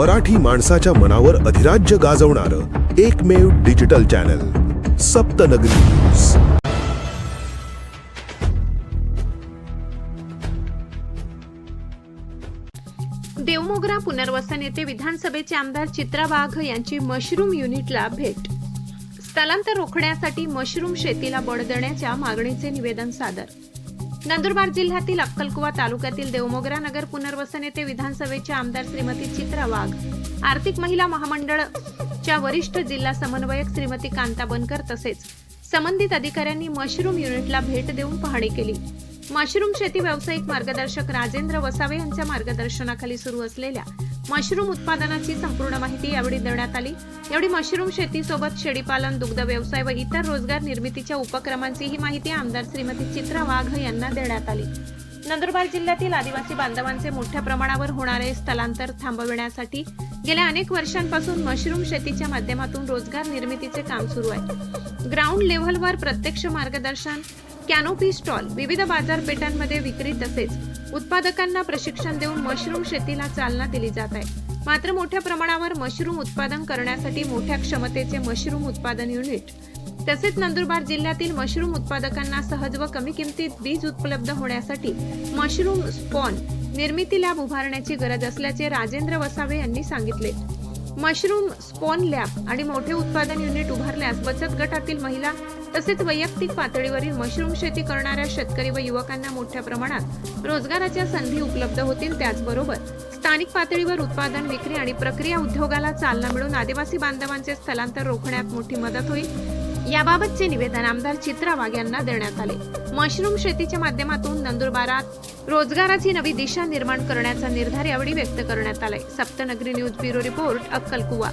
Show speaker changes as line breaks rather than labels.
मराठी माणसाच्या मनावर अधिराज्य गाजवणारं एकमेव डिजिटल चॅनल सप्तनगरी न्यूज।
देवमोगरा पुनर्वसन येथे विधानसभेचे आमदार चित्रा वाघ यांची मशरूम युनिटला भेट। स्थलांतर रोखण्यासाठी मशरूम शेतीला बळ देण्याच्या मागणीचे निवेदन सादर। नंदुरबार जिल्ह्यातील अक्कलकुवा तालुक्यातील देवमोगरा नगर पुनर्वसन येथे विधानसभेच्या आमदार श्रीमती चित्रा वाघ, आर्थिक महिला महामंडळच्या वरिष्ठ जिल्हा समन्वयक श्रीमती कांता बनकर तसेच संबंधित अधिकाऱ्यांनी मशरूम युनिटला भेट देऊन पाहणी केली। मशरूम शेती व्यावसायिक मार्गदर्शक राजेंद्र वसावे यांच्या मार्गदर्शनाखाली सुरू असलेल्या मशरूम उत्पादनाची संपूर्ण माहिती यावेळी देण्यात आली। यावेळी मशरूम शेतीसोबत शेळीपालन, दुग्ध व्यवसाय व इतर रोजगार निर्मितीच्या उपक्रमांची ही माहिती आमदार श्रीमती चित्रा वाघ यांना देण्यात आली। नंदुरबार जिल्ह्यातील आदिवासी बांधवांचे मोठ्या प्रमाणावर होणारे स्थलांतर थांबविण्यासाठी गेल्या अनेक वर्षांपासून मशरूम शेतीच्या माध्यमातून रोजगार निर्मितीचे काम सुरू आहे। ग्राउंड लेव्हलवर प्रत्यक्ष मार्गदर्शन, कॅनोपी स्टॉल, विविध बाजारपेठांमध्ये विक्री तसेच उत्पादकांना प्रशिक्षण देऊन मशरूम शेतीला चालना दिली जात आहे। मात्र मोठ्या प्रमाणावर मशरूम उत्पादन करण्यासाठी मोठ्या क्षमतेचे मशरूम उत्पादन युनिट तसेच नंदुरबार जिल्ह्यातील मशरूम उत्पादकांना सहज व कमी किमतीत बीज उपलब्ध होण्यासाठी मशरूम स्पॉन निर्मिती लॅब उभारण्याची गरज असल्याचे राजेंद्र वसावे यांनी सांगितले। मशरूम स्पॉन लॅब आणि मोठे उत्पादन युनिट उभारल्यास बचत गटातील महिला तसेच वैयक्तिक पातळीवरील मशरूम शेती करणाऱ्या शेतकरी व युवकांना मोठ्या प्रमाणात रोजगाराच्या संधी उपलब्ध होतील। त्याचबरोबर स्थानिक पातळीवर उत्पादन, विक्री आणि प्रक्रिया उद्योगाला चालना मिळून आदिवासी बांधवांचे स्थलांतर रोखण्यात मोठी मदत होईल। याबाबतचे निवेदन आमदार चित्रा वाघ यांना देण्यात आले। मशरूम शेतीच्या माध्यमातून नंदुरबारात रोजगाराची नवी दिशा निर्माण करण्याचा निर्धार यावेळी व्यक्त करण्यात आलाय। सप्तनगरी न्यूज ब्युरो रिपोर्ट, अक्कलकुवा।